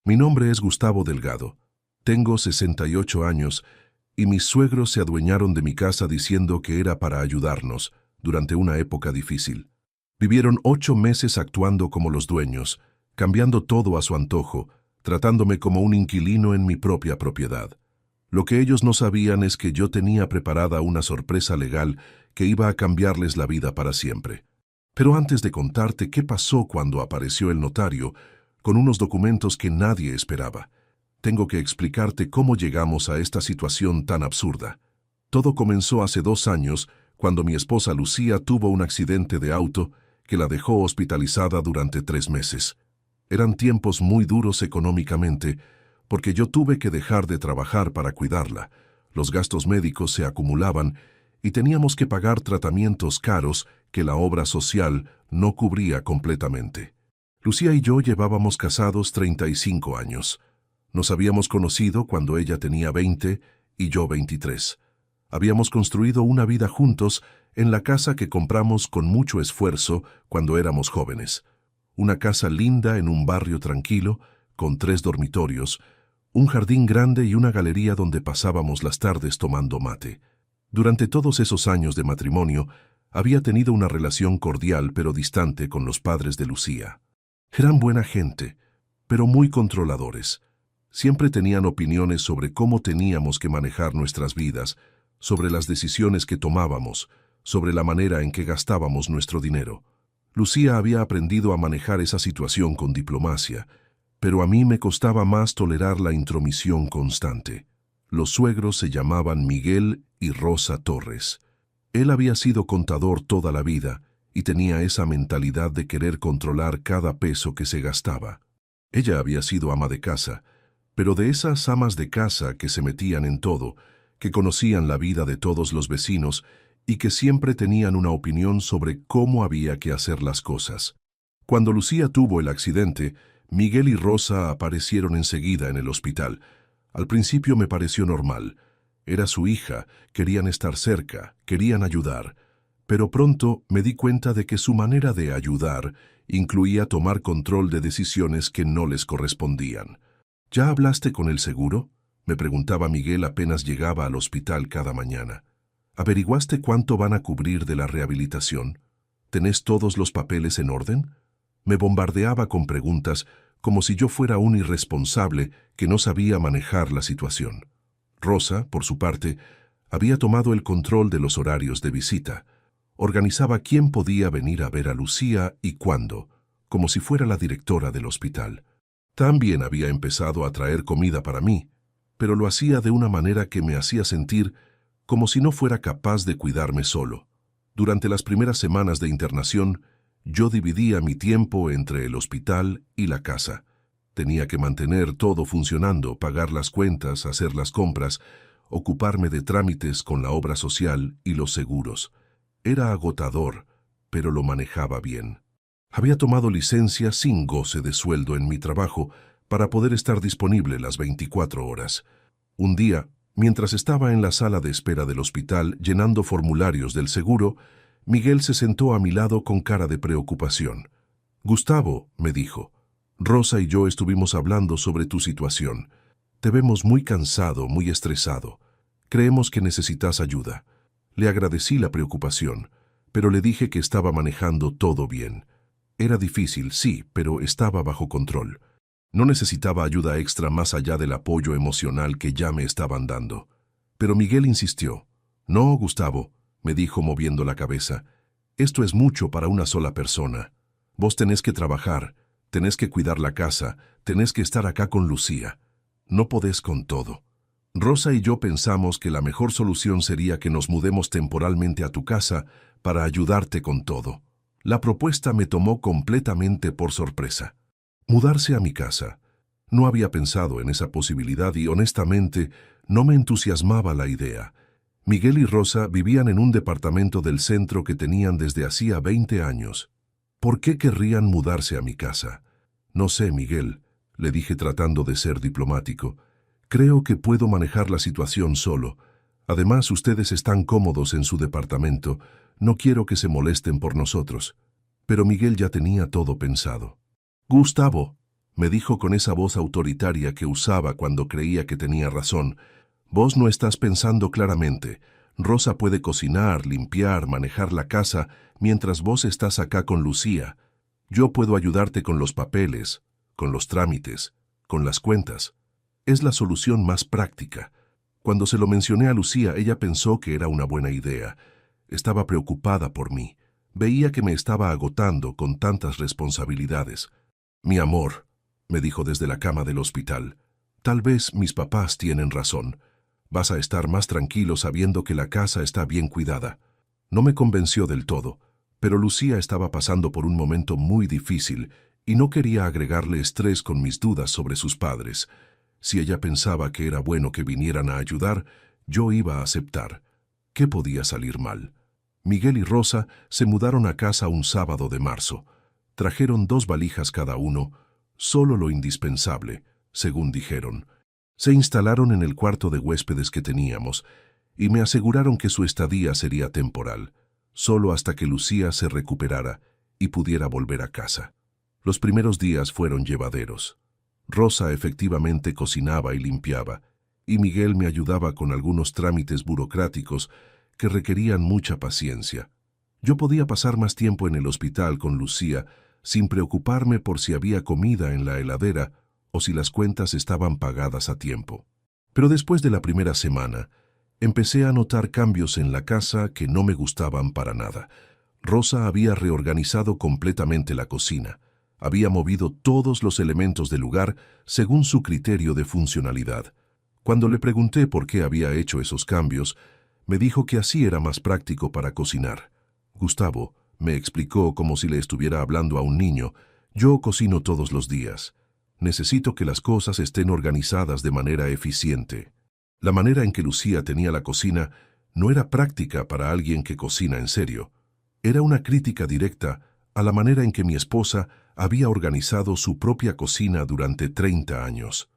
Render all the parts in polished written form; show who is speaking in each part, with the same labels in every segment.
Speaker 1: Mi nombre es Gustavo Delgado. Tengo 68 años y mis suegros se adueñaron de mi casa diciendo que era para ayudarnos durante una época difícil. Vivieron 8 meses actuando como los dueños, cambiando todo a su antojo, tratándome como un inquilino en mi propia propiedad. Lo que ellos no sabían es que yo tenía preparada una sorpresa legal que iba a cambiarles la vida para siempre. Pero antes de contarte qué pasó cuando apareció el notario, con unos documentos que nadie esperaba, tengo que explicarte cómo llegamos a esta situación tan absurda. Todo comenzó hace 2 años, cuando mi esposa Lucía tuvo un accidente de auto que la dejó hospitalizada durante 3 meses. Eran tiempos muy duros económicamente, porque yo tuve que dejar de trabajar para cuidarla. Los gastos médicos se acumulaban y teníamos que pagar tratamientos caros que la obra social no cubría completamente. Lucía y yo llevábamos casados 35 años. Nos habíamos conocido cuando ella tenía 20 y yo 23. Habíamos construido una vida juntos en la casa que compramos con mucho esfuerzo cuando éramos jóvenes. Una casa linda en un barrio tranquilo, con 3 dormitorios, un jardín grande y una galería donde pasábamos las tardes tomando mate. Durante todos esos años de matrimonio, había tenido una relación cordial pero distante con los padres de Lucía. Eran buena gente, pero muy controladores. Siempre tenían opiniones sobre cómo teníamos que manejar nuestras vidas, sobre las decisiones que tomábamos, sobre la manera en que gastábamos nuestro dinero. Lucía había aprendido a manejar esa situación con diplomacia, pero a mí me costaba más tolerar la intromisión constante. Los suegros se llamaban Miguel y Rosa Torres. Él había sido contador toda la vida y tenía esa mentalidad de querer controlar cada peso que se gastaba. Ella había sido ama de casa, pero de esas amas de casa que se metían en todo, que conocían la vida de todos los vecinos y que siempre tenían una opinión sobre cómo había que hacer las cosas. Cuando Lucía tuvo el accidente, Miguel y Rosa aparecieron enseguida en el hospital. Al principio me pareció normal. Era su hija, querían estar cerca, querían ayudar. Pero pronto me di cuenta de que su manera de ayudar incluía tomar control de decisiones que no les correspondían. ¿Ya hablaste con el seguro?, me preguntaba Miguel apenas llegaba al hospital cada mañana. ¿Averiguaste cuánto van a cubrir de la rehabilitación? ¿Tenés todos los papeles en orden? Me bombardeaba con preguntas como si yo fuera un irresponsable que no sabía manejar la situación. Rosa, por su parte, había tomado el control de los horarios de visita. Organizaba quién podía venir a ver a Lucía y cuándo, como si fuera la directora del hospital. También había empezado a traer comida para mí, pero lo hacía de una manera que me hacía sentir como si no fuera capaz de cuidarme solo. Durante las primeras semanas de internación, yo dividía mi tiempo entre el hospital y la casa. Tenía que mantener todo funcionando, pagar las cuentas, hacer las compras, ocuparme de trámites con la obra social y los seguros. Era agotador, pero lo manejaba bien. Había tomado licencia sin goce de sueldo en mi trabajo para poder estar disponible las 24 horas. Un día, mientras estaba en la sala de espera del hospital llenando formularios del seguro, Miguel se sentó a mi lado con cara de preocupación. «Gustavo», me dijo, «Rosa y yo estuvimos hablando sobre tu situación. Te vemos muy cansado, muy estresado. Creemos que necesitas ayuda». Le agradecí la preocupación, pero le dije que estaba manejando todo bien. Era difícil, sí, pero estaba bajo control. No necesitaba ayuda extra más allá del apoyo emocional que ya me estaban dando. Pero Miguel insistió. «No, Gustavo», me dijo moviendo la cabeza. «Esto es mucho para una sola persona. Vos tenés que trabajar, tenés que cuidar la casa, tenés que estar acá con Lucía. No podés con todo». Rosa y yo pensamos que la mejor solución sería que nos mudemos temporalmente a tu casa para ayudarte con todo. La propuesta me tomó completamente por sorpresa. Mudarse a mi casa. No había pensado en esa posibilidad y honestamente no me entusiasmaba la idea. Miguel y Rosa vivían en un departamento del centro que tenían desde hacía 20 años. ¿Por qué querrían mudarse a mi casa? No sé, Miguel, le dije tratando de ser diplomático. Creo que puedo manejar la situación solo. Además, ustedes están cómodos en su departamento. No quiero que se molesten por nosotros. Pero Miguel ya tenía todo pensado. «Gustavo», me dijo con esa voz autoritaria que usaba cuando creía que tenía razón. Vos no estás pensando claramente. Rosa puede cocinar, limpiar, manejar la casa, mientras vos estás acá con Lucía. Yo puedo ayudarte con los papeles, con los trámites, con las cuentas. Es la solución más práctica. Cuando se lo mencioné a Lucía, ella pensó que era una buena idea. Estaba preocupada por mí. Veía que me estaba agotando con tantas responsabilidades. Mi amor, me dijo desde la cama del hospital, tal vez mis papás tienen razón. Vas a estar más tranquilo sabiendo que la casa está bien cuidada. No me convenció del todo, pero Lucía estaba pasando por un momento muy difícil y no quería agregarle estrés con mis dudas sobre sus padres. Si ella pensaba que era bueno que vinieran a ayudar, yo iba a aceptar. ¿Qué podía salir mal? Miguel y Rosa se mudaron a casa un sábado de marzo. Trajeron 2 valijas cada uno, solo lo indispensable, según dijeron. Se instalaron en el cuarto de huéspedes que teníamos y me aseguraron que su estadía sería temporal, solo hasta que Lucía se recuperara y pudiera volver a casa. Los primeros días fueron llevaderos. Rosa efectivamente cocinaba y limpiaba, y Miguel me ayudaba con algunos trámites burocráticos que requerían mucha paciencia. Yo podía pasar más tiempo en el hospital con Lucía sin preocuparme por si había comida en la heladera o si las cuentas estaban pagadas a tiempo. Pero después de la primera semana, empecé a notar cambios en la casa que no me gustaban para nada. Rosa había reorganizado completamente la cocina. Había movido todos los elementos del lugar según su criterio de funcionalidad. Cuando le pregunté por qué había hecho esos cambios, me dijo que así era más práctico para cocinar. Gustavo, me explicó como si le estuviera hablando a un niño, yo cocino todos los días. Necesito que las cosas estén organizadas de manera eficiente. La manera en que Lucía tenía la cocina no era práctica para alguien que cocina en serio. Era una crítica directa a la manera en que mi esposa había organizado su propia cocina durante 30 años.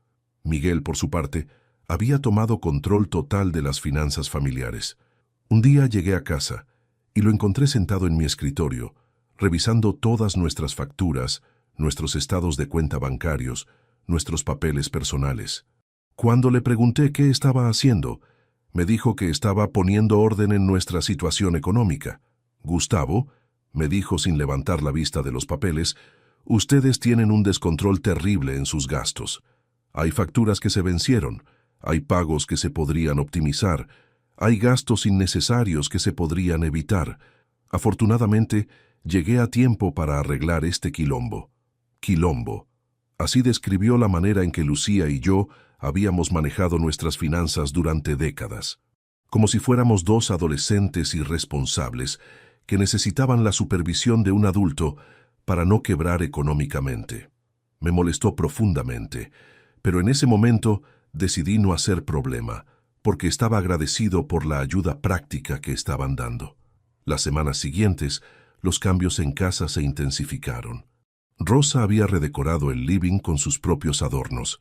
Speaker 1: Miguel, por su parte, había tomado control total de las finanzas familiares. Un día llegué a casa y lo encontré sentado en mi escritorio, revisando todas nuestras facturas, nuestros estados de cuenta bancarios, nuestros papeles personales. Cuando le pregunté qué estaba haciendo, me dijo que estaba poniendo orden en nuestra situación económica. Gustavo, me dijo sin levantar la vista de los papeles, ustedes tienen un descontrol terrible en sus gastos. Hay facturas que se vencieron, hay pagos que se podrían optimizar, hay gastos innecesarios que se podrían evitar. Afortunadamente, llegué a tiempo para arreglar este quilombo. Quilombo. Así describió la manera en que Lucía y yo habíamos manejado nuestras finanzas durante décadas. Como si fuéramos 2 adolescentes irresponsables que necesitaban la supervisión de un adulto para no quebrar económicamente. Me molestó profundamente, pero en ese momento decidí no hacer problema, porque estaba agradecido por la ayuda práctica que estaban dando. Las semanas siguientes, los cambios en casa se intensificaron. Rosa había redecorado el living con sus propios adornos.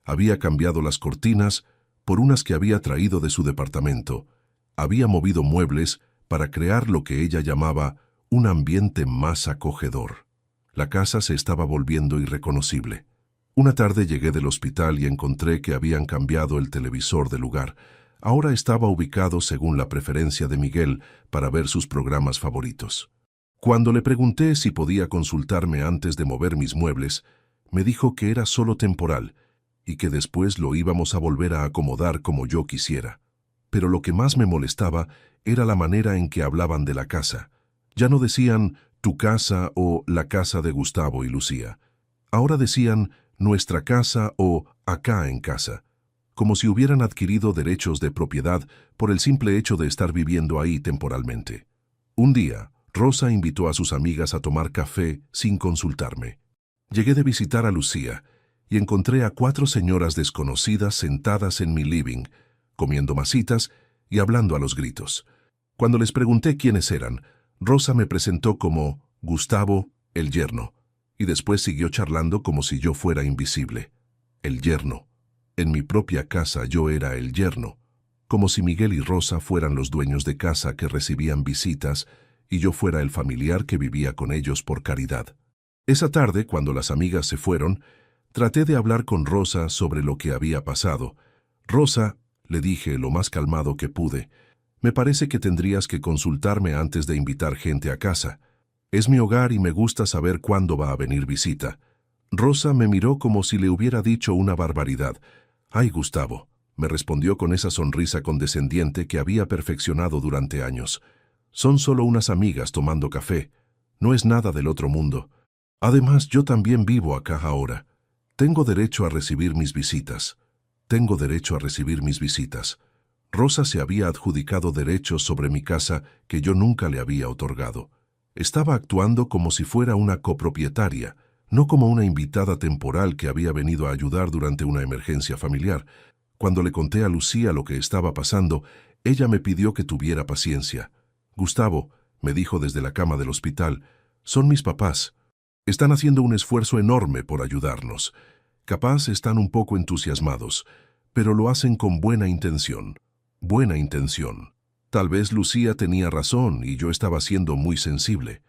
Speaker 1: Había cambiado las cortinas por unas que había traído de su departamento. Había movido muebles para crear lo que ella llamaba un ambiente más acogedor. La casa se estaba volviendo irreconocible. Una tarde llegué del hospital y encontré que habían cambiado el televisor de lugar. Ahora estaba ubicado según la preferencia de Miguel para ver sus programas favoritos. Cuando le pregunté si podía consultarme antes de mover mis muebles, me dijo que era solo temporal y que después lo íbamos a volver a acomodar como yo quisiera. Pero lo que más me molestaba era la manera en que hablaban de la casa. Ya no decían tu casa o la casa de Gustavo y Lucía. Ahora decían nuestra casa o acá en casa, como si hubieran adquirido derechos de propiedad por el simple hecho de estar viviendo ahí temporalmente. Un día, Rosa invitó a sus amigas a tomar café sin consultarme. Llegué de visitar a Lucía y encontré a 4 señoras desconocidas sentadas en mi living, comiendo masitas y hablando a los gritos. Cuando les pregunté quiénes eran, Rosa me presentó como Gustavo, el yerno, y después siguió charlando como si yo fuera invisible. El yerno. En mi propia casa yo era el yerno, como si Miguel y Rosa fueran los dueños de casa que recibían visitas y yo fuera el familiar que vivía con ellos por caridad. Esa tarde, cuando las amigas se fueron, Traté de hablar con Rosa sobre lo que había pasado. Rosa, le dije lo más calmado que pude, me parece que tendrías que consultarme antes de invitar gente a casa. Es mi hogar y me gusta saber cuándo va a venir visita. Rosa me miró como si le hubiera dicho una barbaridad. «Ay, Gustavo», me respondió con esa sonrisa condescendiente que había perfeccionado durante años. «Son solo unas amigas tomando café. No es nada del otro mundo. Además, yo también vivo acá ahora. Tengo derecho a recibir mis visitas. Tengo derecho a recibir mis visitas». Rosa se había adjudicado derechos sobre mi casa que yo nunca le había otorgado. Estaba actuando como si fuera una copropietaria, no como una invitada temporal que había venido a ayudar durante una emergencia familiar. Cuando le conté a Lucía lo que estaba pasando, ella me pidió que tuviera paciencia. «Gustavo», me dijo desde la cama del hospital, «son mis papás. Están haciendo un esfuerzo enorme por ayudarnos. Capaz están un poco entusiasmados, pero lo hacen con buena intención. Buena intención. Tal vez Lucía tenía razón y yo estaba siendo muy sensible.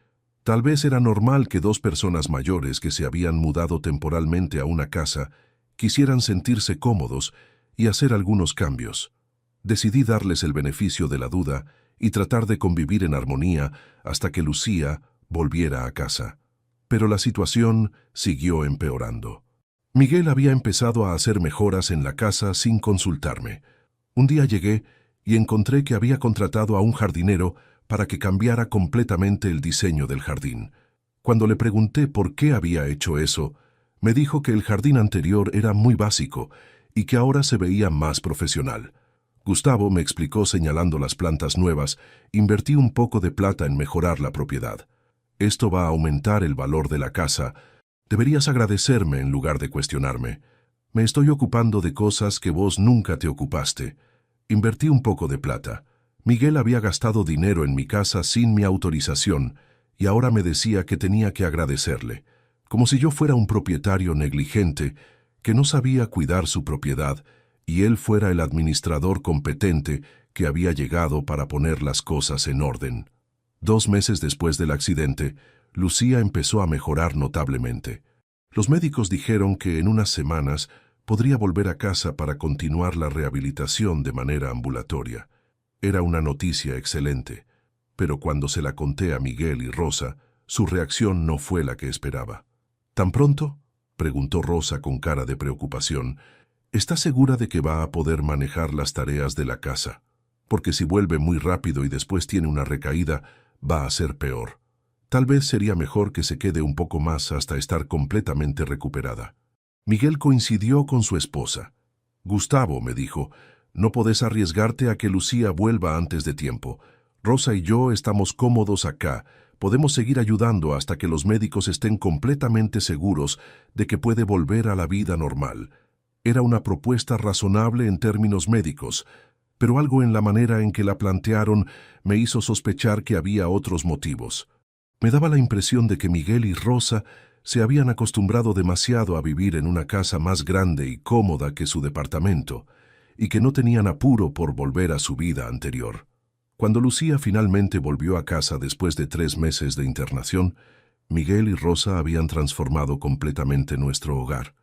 Speaker 1: Tal vez era normal que dos personas mayores que se habían mudado temporalmente a una casa quisieran sentirse cómodos y hacer algunos cambios. Decidí darles el beneficio de la duda y tratar de convivir en armonía hasta que Lucía volviera a casa. Pero la situación siguió empeorando. Miguel había empezado a hacer mejoras en la casa sin consultarme. Un día llegué y encontré que había contratado a un jardinero para que cambiara completamente el diseño del jardín. Cuando le pregunté por qué había hecho eso, me dijo que el jardín anterior era muy básico y que ahora se veía más profesional. Gustavo me explicó señalando las plantas nuevas, invertí un poco de plata en mejorar la propiedad. Esto va a aumentar el valor de la casa. Deberías agradecerme en lugar de cuestionarme. Me estoy ocupando de cosas que vos nunca te ocupaste. Invertí un poco de plata. Miguel había gastado dinero en mi casa sin mi autorización y ahora me decía que tenía que agradecerle, como si yo fuera un propietario negligente que no sabía cuidar su propiedad y él fuera el administrador competente que había llegado para poner las cosas en orden. 2 meses después del accidente, Lucía empezó a mejorar notablemente. Los médicos dijeron que en unas semanas podría volver a casa para continuar la rehabilitación de manera ambulatoria. Era una noticia excelente, pero cuando se la conté a Miguel y Rosa, su reacción no fue la que esperaba. «¿Tan pronto?», preguntó Rosa con cara de preocupación. «¿Está segura de que va a poder manejar las tareas de la casa? Porque si vuelve muy rápido y después tiene una recaída, va a ser peor. Tal vez sería mejor que se quede un poco más hasta estar completamente recuperada». Miguel coincidió con su esposa. «Gustavo», me dijo, «no podés arriesgarte a que Lucía vuelva antes de tiempo. Rosa y yo estamos cómodos acá. Podemos seguir ayudando hasta que los médicos estén completamente seguros de que puede volver a la vida normal». Era una propuesta razonable en términos médicos, pero algo en la manera en que la plantearon me hizo sospechar que había otros motivos. Me daba la impresión de que Miguel y Rosa se habían acostumbrado demasiado a vivir en una casa más grande y cómoda que su departamento, y que no tenían apuro por volver a su vida anterior. Cuando Lucía finalmente volvió a casa después de 3 meses de internación, Miguel y Rosa habían transformado completamente nuestro hogar.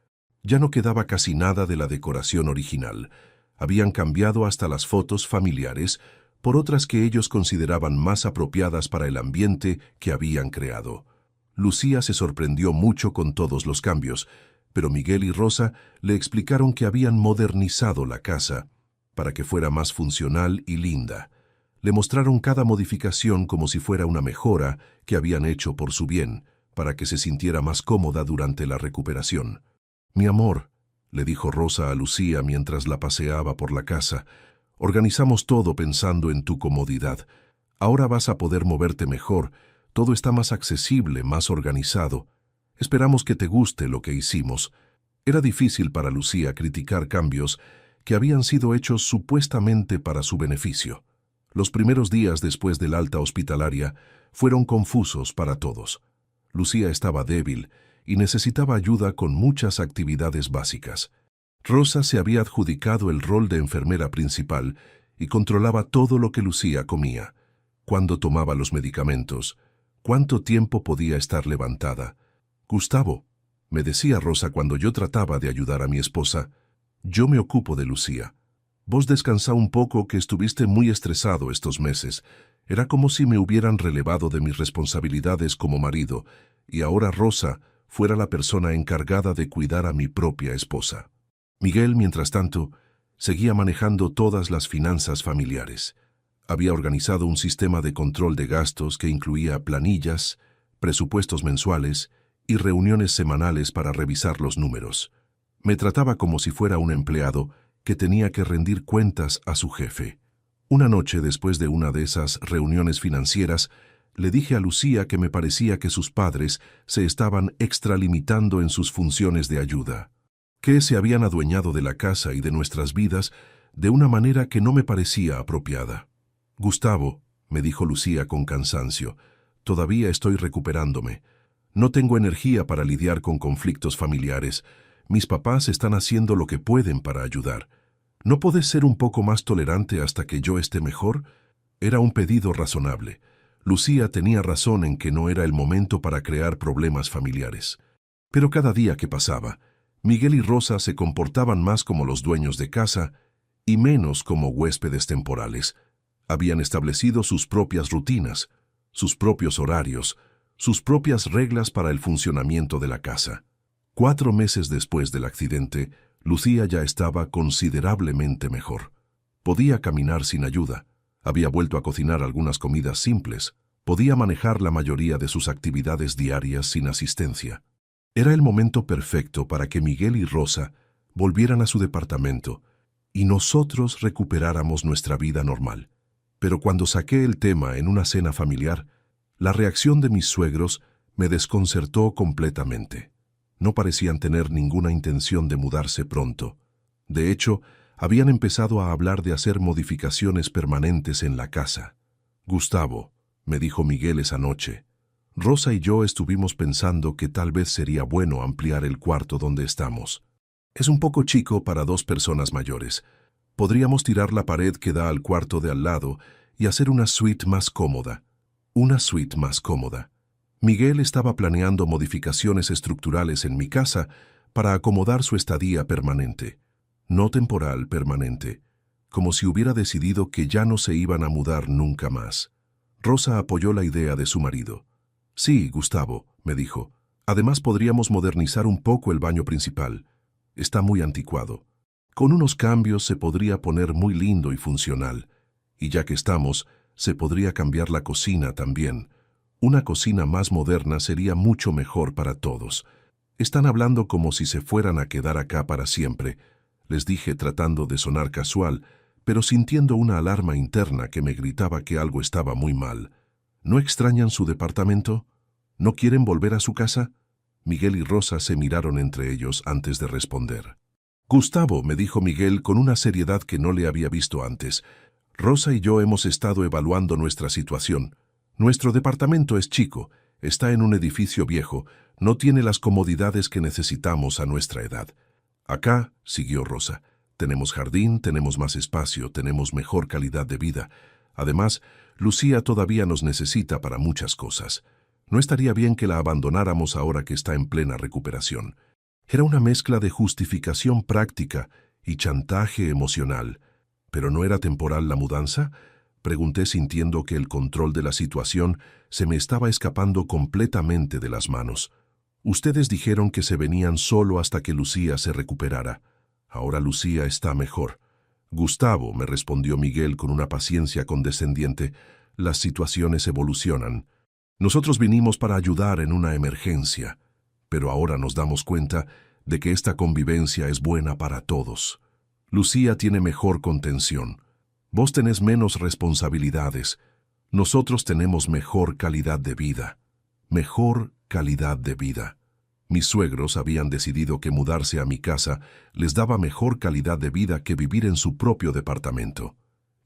Speaker 1: Ya no quedaba casi nada de la decoración original. Habían cambiado hasta las fotos familiares por otras que ellos consideraban más apropiadas para el ambiente que habían creado. Lucía se sorprendió mucho con todos los cambios, pero Miguel y Rosa le explicaron que habían modernizado la casa para que fuera más funcional y linda. Le mostraron cada modificación como si fuera una mejora que habían hecho por su bien, para que se sintiera más cómoda durante la recuperación. «Mi amor», le dijo Rosa a Lucía mientras la paseaba por la casa, «organizamos todo pensando en tu comodidad. Ahora vas a poder moverte mejor. Todo está más accesible, más organizado. Esperamos que te guste lo que hicimos». Era difícil para Lucía criticar cambios que habían sido hechos supuestamente para su beneficio. Los primeros días después del alta hospitalaria fueron confusos para todos. Lucía estaba débil y necesitaba ayuda con muchas actividades básicas. Rosa se había adjudicado el rol de enfermera principal y controlaba todo lo que Lucía comía, cuándo tomaba los medicamentos, cuánto tiempo podía estar levantada. «Gustavo», Me decía Rosa cuando yo trataba de ayudar a mi esposa, yo me ocupo de Lucía. Vos descansá un poco que estuviste muy estresado estos meses. Era como si me hubieran relevado de mis responsabilidades como marido, y ahora Rosa fuera la persona encargada de cuidar a mi propia esposa. Miguel, mientras tanto, seguía manejando todas las finanzas familiares. Había organizado un sistema de control de gastos que incluía planillas, presupuestos mensuales y reuniones semanales para revisar los números. Me trataba como si fuera un empleado que tenía que rendir cuentas a su jefe. Una noche, después de una de esas reuniones financieras, le dije a Lucía que me parecía que sus padres se estaban extralimitando en sus funciones de ayuda, que se habían adueñado de la casa y de nuestras vidas de una manera que no me parecía apropiada. Gustavo, me dijo Lucía con cansancio, todavía estoy recuperándome. No tengo energía para lidiar con conflictos familiares. Mis papás están haciendo lo que pueden para ayudar. ¿No podés ser un poco más tolerante hasta que yo esté mejor? Era un pedido razonable. Lucía tenía razón en que no era el momento para crear problemas familiares. Pero cada día que pasaba, Miguel y Rosa se comportaban más como los dueños de casa y menos como huéspedes temporales. Habían establecido sus propias rutinas, sus propios horarios, sus propias reglas para el funcionamiento de la casa. 4 meses después del accidente, Lucía ya estaba considerablemente mejor. Podía caminar sin ayuda, había vuelto a cocinar algunas comidas simples, podía manejar la mayoría de sus actividades diarias sin asistencia. Era el momento perfecto para que Miguel y Rosa volvieran a su departamento y nosotros recuperáramos nuestra vida normal. Pero cuando saqué el tema en una cena familiar, la reacción de mis suegros me desconcertó completamente. No parecían tener ninguna intención de mudarse pronto. De hecho, habían empezado a hablar de hacer modificaciones permanentes en la casa. Gustavo, me dijo Miguel esa noche, Rosa y yo estuvimos pensando que tal vez sería bueno ampliar el cuarto donde estamos. Es un poco chico para 2 personas mayores. Podríamos tirar la pared que da al cuarto de al lado y hacer una suite más cómoda. Una suite más cómoda. Miguel estaba planeando modificaciones estructurales en mi casa para acomodar su estadía permanente. No temporal, permanente. Como si hubiera decidido que ya no se iban a mudar nunca más. Rosa apoyó la idea de su marido. Sí, Gustavo, me dijo. Además podríamos modernizar un poco el baño principal. Está muy anticuado. Con unos cambios se podría poner muy lindo y funcional. Y ya que estamos, se podría cambiar la cocina también. Una cocina más moderna sería mucho mejor para todos. Están hablando como si se fueran a quedar acá para siempre, les dije tratando de sonar casual, pero sintiendo una alarma interna que me gritaba que algo estaba muy mal. ¿No extrañan su departamento? ¿No quieren volver a su casa? Miguel y Rosa se miraron entre ellos antes de responder. Gustavo, me dijo Miguel con una seriedad que no le había visto antes, Rosa y yo hemos estado evaluando nuestra situación. Nuestro departamento es chico, está en un edificio viejo, no tiene las comodidades que necesitamos a nuestra edad. Acá, siguió Rosa, tenemos jardín, tenemos más espacio, tenemos mejor calidad de vida. Además, Lucía todavía nos necesita para muchas cosas. No estaría bien que la abandonáramos ahora que está en plena recuperación. Era una mezcla de justificación práctica y chantaje emocional. ¿Pero no era temporal la mudanza? Pregunté sintiendo que el control de la situación se me estaba escapando completamente de las manos. Ustedes dijeron que se venían solo hasta que Lucía se recuperara. Ahora Lucía está mejor. Gustavo, me respondió Miguel con una paciencia condescendiente, las situaciones evolucionan. Nosotros vinimos para ayudar en una emergencia, pero ahora nos damos cuenta de que esta convivencia es buena para todos. Lucía tiene mejor contención. Vos tenés menos responsabilidades. Nosotros tenemos mejor calidad de vida. Mejor calidad de vida. Mis suegros habían decidido que mudarse a mi casa les daba mejor calidad de vida que vivir en su propio departamento.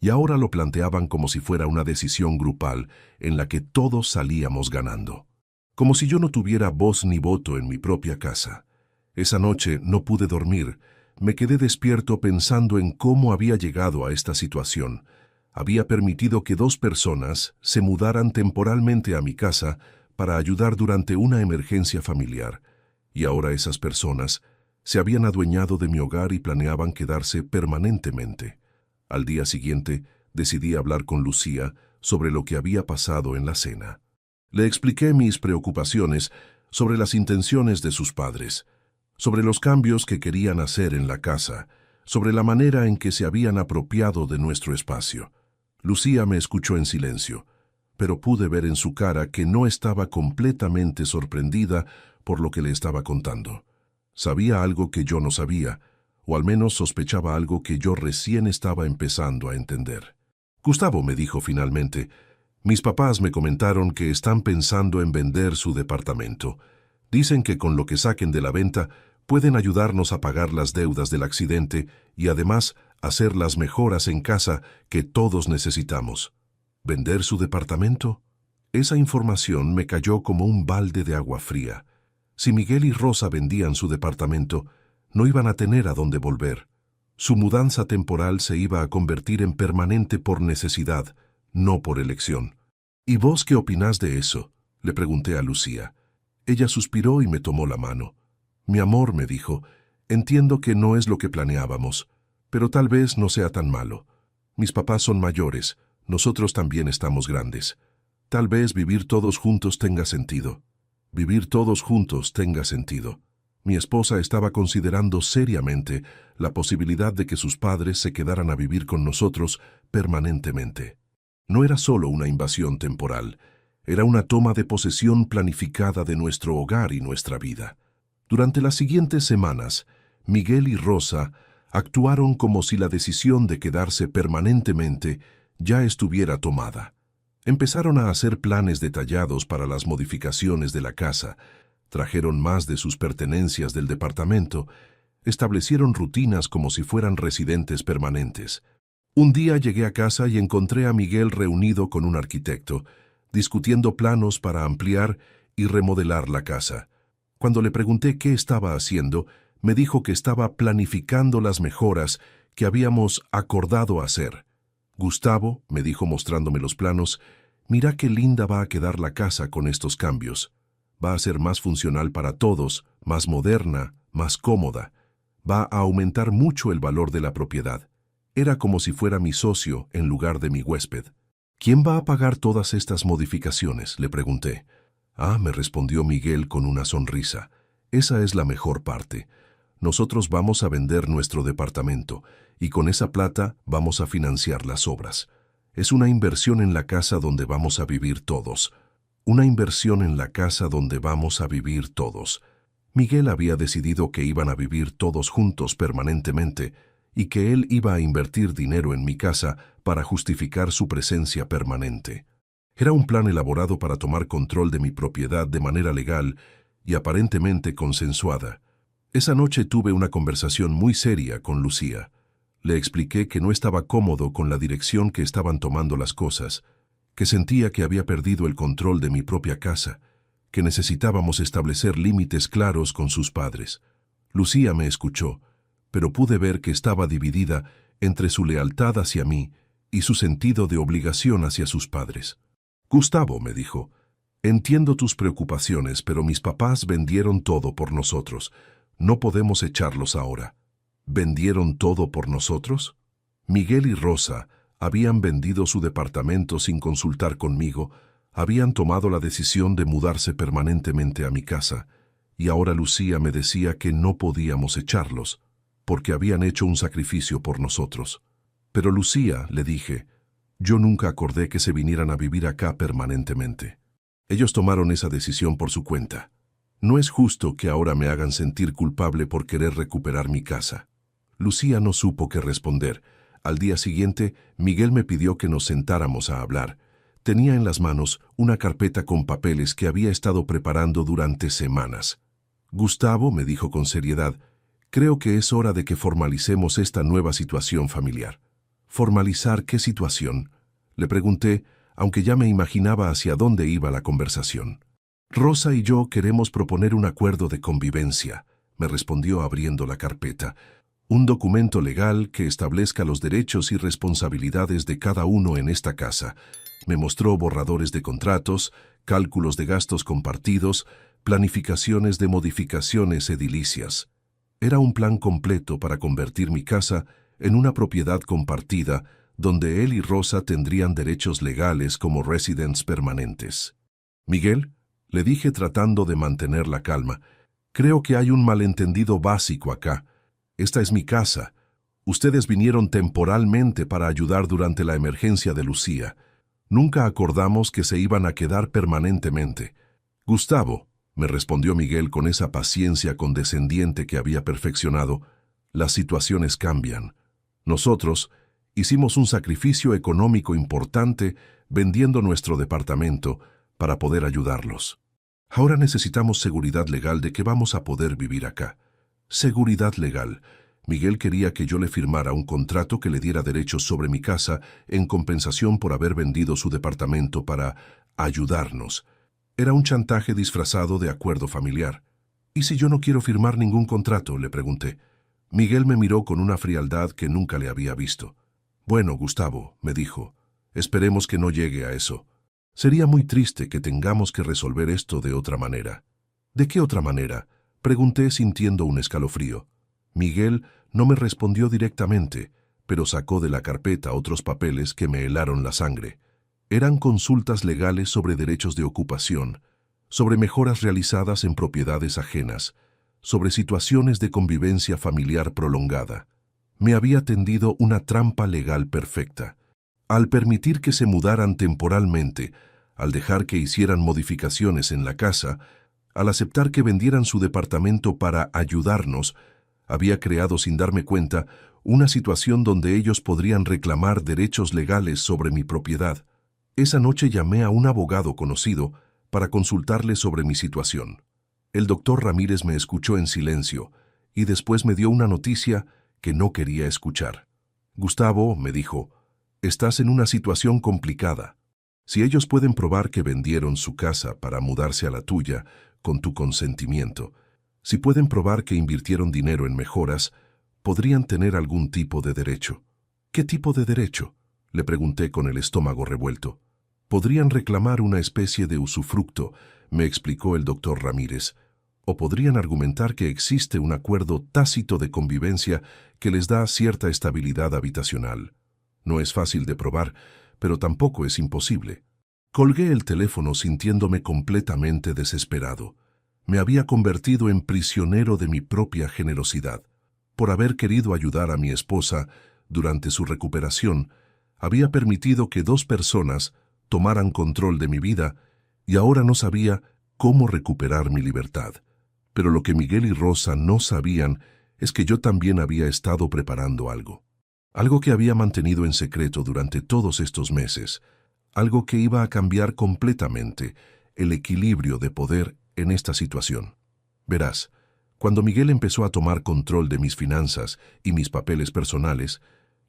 Speaker 1: Y ahora lo planteaban como si fuera una decisión grupal en la que todos salíamos ganando. Como si yo no tuviera voz ni voto en mi propia casa. Esa noche no pude dormir. Me quedé despierto pensando en cómo había llegado a esta situación. Había permitido que 2 personas se mudaran temporalmente a mi casa para ayudar durante una emergencia familiar. Y ahora esas personas se habían adueñado de mi hogar y planeaban quedarse permanentemente. Al día siguiente, decidí hablar con Lucía sobre lo que había pasado en la cena. Le expliqué mis preocupaciones sobre las intenciones de sus padres, sobre los cambios que querían hacer en la casa, sobre la manera en que se habían apropiado de nuestro espacio. Lucía me escuchó en silencio, pero pude ver en su cara que no estaba completamente sorprendida por lo que le estaba contando. Sabía algo que yo no sabía, o al menos sospechaba algo que yo recién estaba empezando a entender. Gustavo, me dijo finalmente, mis papás me comentaron que están pensando en vender su departamento. Dicen que con lo que saquen de la venta pueden ayudarnos a pagar las deudas del accidente y además hacer las mejoras en casa que todos necesitamos. ¿Vender su departamento? Esa información me cayó como un balde de agua fría. Si Miguel y Rosa vendían su departamento, no iban a tener a dónde volver. Su mudanza temporal se iba a convertir en permanente por necesidad, no por elección. ¿Y vos qué opinás de eso?, le pregunté a Lucía. Ella suspiró y me tomó la mano. Mi amor, me dijo, entiendo que no es lo que planeábamos, pero tal vez no sea tan malo. Mis papás son mayores, nosotros también estamos grandes. Tal vez vivir todos juntos tenga sentido. Vivir todos juntos tenga sentido. Mi esposa estaba considerando seriamente la posibilidad de que sus padres se quedaran a vivir con nosotros permanentemente. No era solo una invasión temporal, era una toma de posesión planificada de nuestro hogar y nuestra vida. Durante las siguientes semanas, Miguel y Rosa actuaron como si la decisión de quedarse permanentemente ya estuviera tomada. Empezaron a hacer planes detallados para las modificaciones de la casa, trajeron más de sus pertenencias del departamento, establecieron rutinas como si fueran residentes permanentes. Un día llegué a casa y encontré a Miguel reunido con un arquitecto, discutiendo planos para ampliar y remodelar la casa. Cuando le pregunté qué estaba haciendo, me dijo que estaba planificando las mejoras que habíamos acordado hacer. Gustavo, me dijo mostrándome los planos, mira qué linda va a quedar la casa con estos cambios. Va a ser más funcional para todos, más moderna, más cómoda. Va a aumentar mucho el valor de la propiedad. Era como si fuera mi socio en lugar de mi huésped. ¿Quién va a pagar todas estas modificaciones?, le pregunté. Ah, me respondió Miguel con una sonrisa. Esa es la mejor parte. Nosotros vamos a vender nuestro departamento y con esa plata vamos a financiar las obras. Es una inversión en la casa donde vamos a vivir todos. Una inversión en la casa donde vamos a vivir todos. Miguel había decidido que iban a vivir todos juntos permanentemente y que él iba a invertir dinero en mi casa para justificar su presencia permanente. Era un plan elaborado para tomar control de mi propiedad de manera legal y aparentemente consensuada. Esa noche tuve una conversación muy seria con Lucía. Le expliqué que no estaba cómodo con la dirección que estaban tomando las cosas, que sentía que había perdido el control de mi propia casa, que necesitábamos establecer límites claros con sus padres. Lucía me escuchó, pero pude ver que estaba dividida entre su lealtad hacia mí y su sentido de obligación hacia sus padres. Gustavo, me dijo, entiendo tus preocupaciones, pero mis papás vendieron todo por nosotros. No podemos echarlos ahora. ¿Vendieron todo por nosotros? Miguel y Rosa habían vendido su departamento sin consultar conmigo, habían tomado la decisión de mudarse permanentemente a mi casa, y ahora Lucía me decía que no podíamos echarlos, porque habían hecho un sacrificio por nosotros. Pero Lucía, le dije, yo nunca acordé que se vinieran a vivir acá permanentemente. Ellos tomaron esa decisión por su cuenta. No es justo que ahora me hagan sentir culpable por querer recuperar mi casa. Lucía no supo qué responder. Al día siguiente, Miguel me pidió que nos sentáramos a hablar. Tenía en las manos una carpeta con papeles que había estado preparando durante semanas. Gustavo, me dijo con seriedad, creo que es hora de que formalicemos esta nueva situación familiar. ¿Formalizar qué situación?, le pregunté, aunque ya me imaginaba hacia dónde iba la conversación. Rosa y yo queremos proponer un acuerdo de convivencia, me respondió abriendo la carpeta. Un documento legal que establezca los derechos y responsabilidades de cada uno en esta casa. Me mostró borradores de contratos, cálculos de gastos compartidos, planificaciones de modificaciones edilicias. Era un plan completo para convertir mi casa en una propiedad compartida donde él y Rosa tendrían derechos legales como residents permanentes. Miguel, le dije tratando de mantener la calma, creo que hay un malentendido básico acá. Esta es mi casa. Ustedes vinieron temporalmente para ayudar durante la emergencia de Lucía. Nunca acordamos que se iban a quedar permanentemente. Gustavo, me respondió Miguel con esa paciencia condescendiente que había perfeccionado, las situaciones cambian. Nosotros hicimos un sacrificio económico importante vendiendo nuestro departamento para poder ayudarlos. Ahora necesitamos seguridad legal de que vamos a poder vivir acá. Seguridad legal. Miguel quería que yo le firmara un contrato que le diera derechos sobre mi casa en compensación por haber vendido su departamento para ayudarnos. Era un chantaje disfrazado de acuerdo familiar. ¿Y si yo no quiero firmar ningún contrato?, le pregunté. Miguel me miró con una frialdad que nunca le había visto. Bueno, Gustavo, me dijo, esperemos que no llegue a eso. Sería muy triste que tengamos que resolver esto de otra manera. ¿De qué otra manera?, pregunté sintiendo un escalofrío. Miguel no me respondió directamente, pero sacó de la carpeta otros papeles que me helaron la sangre. Eran consultas legales sobre derechos de ocupación, sobre mejoras realizadas en propiedades ajenas, sobre situaciones de convivencia familiar prolongada. Me había tendido una trampa legal perfecta. Al permitir que se mudaran temporalmente, al dejar que hicieran modificaciones en la casa, al aceptar que vendieran su departamento para ayudarnos, había creado sin darme cuenta una situación donde ellos podrían reclamar derechos legales sobre mi propiedad. Esa noche llamé a un abogado conocido para consultarle sobre mi situación. El doctor Ramírez me escuchó en silencio y después me dio una noticia que no quería escuchar. Gustavo, me dijo, estás en una situación complicada. Si ellos pueden probar que vendieron su casa para mudarse a la tuya con tu consentimiento, si pueden probar que invirtieron dinero en mejoras, podrían tener algún tipo de derecho. ¿Qué tipo de derecho?, le pregunté con el estómago revuelto. Podrían reclamar una especie de usufructo, me explicó el doctor Ramírez, o podrían argumentar que existe un acuerdo tácito de convivencia que les da cierta estabilidad habitacional. No es fácil de probar, pero tampoco es imposible. Colgué el teléfono sintiéndome completamente desesperado. Me había convertido en prisionero de mi propia generosidad. Por haber querido ayudar a mi esposa durante su recuperación, había permitido que dos personas tomaran control de mi vida y ahora no sabía cómo recuperar mi libertad. Pero lo que Miguel y Rosa no sabían es que yo también había estado preparando algo. Algo que había mantenido en secreto durante todos estos meses. Algo que iba a cambiar completamente el equilibrio de poder en esta situación. Verás, cuando Miguel empezó a tomar control de mis finanzas y mis papeles personales,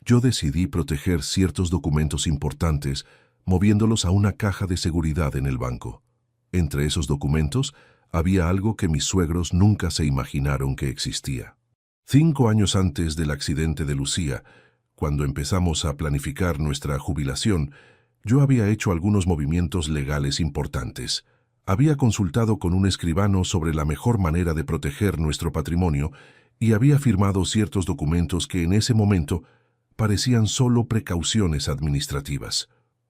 Speaker 1: yo decidí proteger ciertos documentos importantes moviéndolos a una caja de seguridad en el banco. Entre esos documentos había algo que mis suegros nunca se imaginaron que existía. 5 años antes del accidente de Lucía, cuando empezamos a planificar nuestra jubilación, yo había hecho algunos movimientos legales importantes. Había consultado con un escribano sobre la mejor manera de proteger nuestro patrimonio y había firmado ciertos documentos que en ese momento parecían solo precauciones administrativas.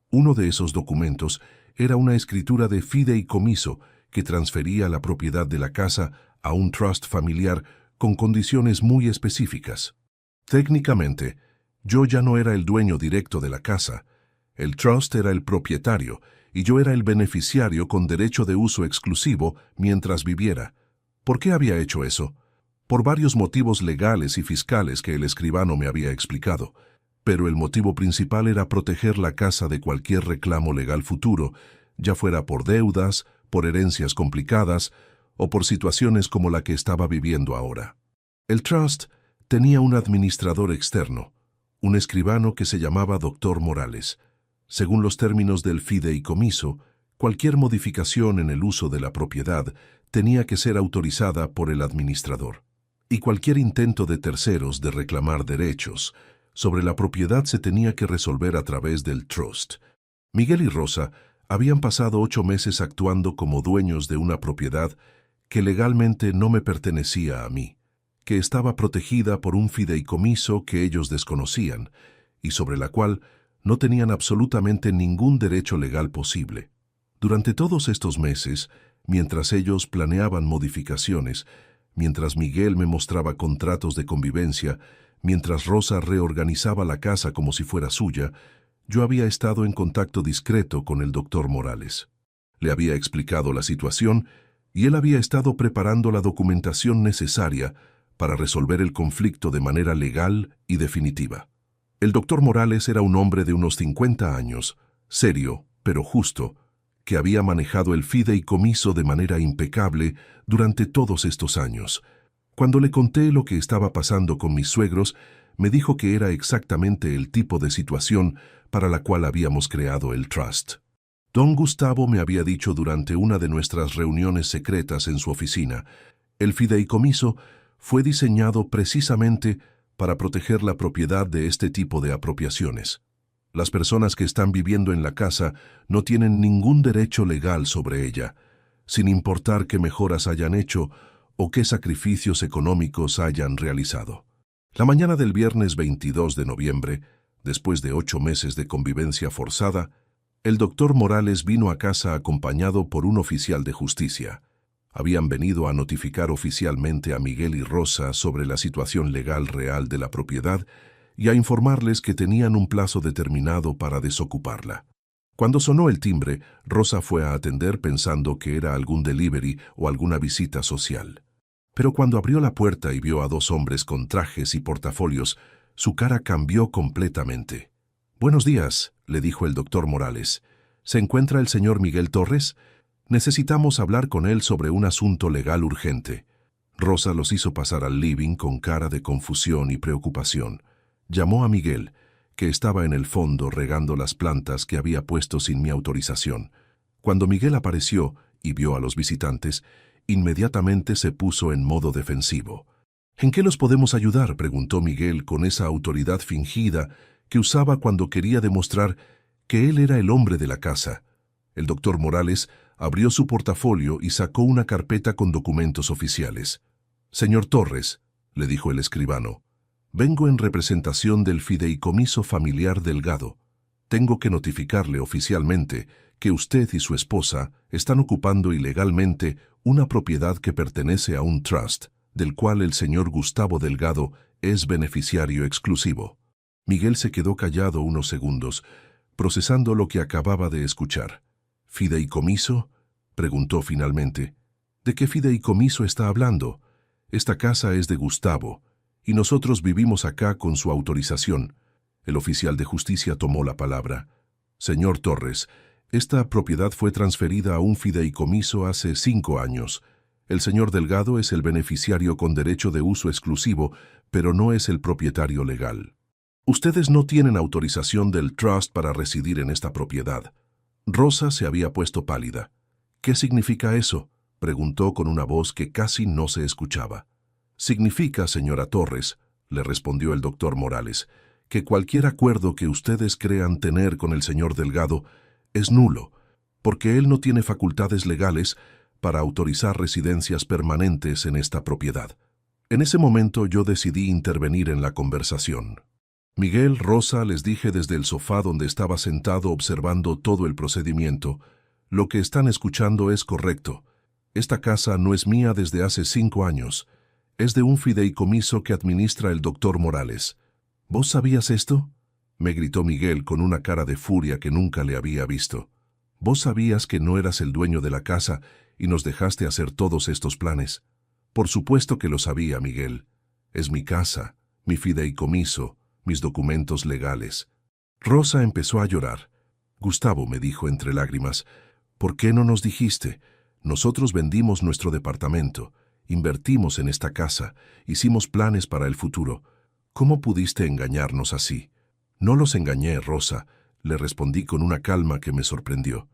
Speaker 1: Uno de esos documentos era una escritura de fideicomiso que transfería la propiedad de la casa a un trust familiar con condiciones muy específicas. Técnicamente, yo ya no era el dueño directo de la casa. El trust era el propietario y yo era el beneficiario con derecho de uso exclusivo mientras viviera. ¿Por qué había hecho eso? Por varios motivos legales y fiscales que el escribano me había explicado, pero el motivo principal era proteger la casa de cualquier reclamo legal futuro, ya fuera por deudas, por herencias complicadas o por situaciones como la que estaba viviendo ahora. El trust tenía un administrador externo, un escribano que se llamaba Dr. Morales. Según los términos del fideicomiso, cualquier modificación en el uso de la propiedad tenía que ser autorizada por el administrador. Y cualquier intento de terceros de reclamar derechos sobre la propiedad se tenía que resolver a través del trust. Miguel y Rosa habían pasado 8 meses actuando como dueños de una propiedad que legalmente no me pertenecía a mí, que estaba protegida por un fideicomiso que ellos desconocían y sobre la cual no tenían absolutamente ningún derecho legal posible. Durante todos estos meses, mientras ellos planeaban modificaciones, mientras Miguel me mostraba contratos de convivencia, mientras Rosa reorganizaba la casa como si fuera suya, yo había estado en contacto discreto con el doctor Morales. Le había explicado la situación y él había estado preparando la documentación necesaria para resolver el conflicto de manera legal y definitiva. El doctor Morales era un hombre de unos 50 años, serio, pero justo, que había manejado el fideicomiso de manera impecable durante todos estos años. Cuando le conté lo que estaba pasando con mis suegros, me dijo que era exactamente el tipo de situación para la cual habíamos creado el trust. Don Gustavo me había dicho durante una de nuestras reuniones secretas en su oficina, el fideicomiso fue diseñado precisamente para proteger la propiedad de este tipo de apropiaciones. Las personas que están viviendo en la casa no tienen ningún derecho legal sobre ella, sin importar qué mejoras hayan hecho o qué sacrificios económicos hayan realizado. La mañana del viernes 22 de noviembre, después de 8 meses de convivencia forzada, el doctor Morales vino a casa acompañado por un oficial de justicia. Habían venido a notificar oficialmente a Miguel y Rosa sobre la situación legal real de la propiedad y a informarles que tenían un plazo determinado para desocuparla. Cuando sonó el timbre, Rosa fue a atender pensando que era algún delivery o alguna visita social. Pero cuando abrió la puerta y vio a 2 hombres con trajes y portafolios, su cara cambió completamente. «Buenos días», le dijo el doctor Morales. «¿Se encuentra el señor Miguel Torres? Necesitamos hablar con él sobre un asunto legal urgente». Rosa los hizo pasar al living con cara de confusión y preocupación. Llamó a Miguel, que estaba en el fondo regando las plantas que había puesto sin mi autorización. Cuando Miguel apareció y vio a los visitantes, inmediatamente se puso en modo defensivo. «¿En qué los podemos ayudar?», preguntó Miguel con esa autoridad fingida que usaba cuando quería demostrar que él era el hombre de la casa. El doctor Morales abrió su portafolio y sacó una carpeta con documentos oficiales. «Señor Torres», le dijo el escribano, «vengo en representación del fideicomiso familiar Delgado. Tengo que notificarle oficialmente que usted y su esposa están ocupando ilegalmente una propiedad que pertenece a un trust, del cual el señor Gustavo Delgado es beneficiario exclusivo». Miguel se quedó callado unos segundos, procesando lo que acababa de escuchar. «¿Fideicomiso?», preguntó finalmente. «¿De qué fideicomiso está hablando? Esta casa es de Gustavo, y nosotros vivimos acá con su autorización». El oficial de justicia tomó la palabra. «Señor Torres, esta propiedad fue transferida a un fideicomiso hace 5 años. El señor Delgado es el beneficiario con derecho de uso exclusivo, pero no es el propietario legal. Ustedes no tienen autorización del trust para residir en esta propiedad». Rosa se había puesto pálida. «¿Qué significa eso?», preguntó con una voz que casi no se escuchaba. «Significa, señora Torres», le respondió el doctor Morales, «que cualquier acuerdo que ustedes crean tener con el señor Delgado es nulo, porque él no tiene facultades legales para autorizar residencias permanentes en esta propiedad». En ese momento yo decidí intervenir en la conversación. «Miguel, Rosa», les dije desde el sofá donde estaba sentado observando todo el procedimiento, «lo que están escuchando es correcto. Esta casa no es mía desde hace 5 años. Es de un fideicomiso que administra el doctor Morales». «¿Vos sabías esto?», me gritó Miguel con una cara de furia que nunca le había visto. «¿Vos sabías que no eras el dueño de la casa y nos dejaste hacer todos estos planes?». «Por supuesto que lo sabía, Miguel. Es mi casa, mi fideicomiso, mis documentos legales». Rosa empezó a llorar. «Gustavo», me dijo entre lágrimas, «¿por qué no nos dijiste? Nosotros vendimos nuestro departamento, invertimos en esta casa, hicimos planes para el futuro. ¿Cómo pudiste engañarnos así?». «No los engañé, Rosa», le respondí con una calma que me sorprendió.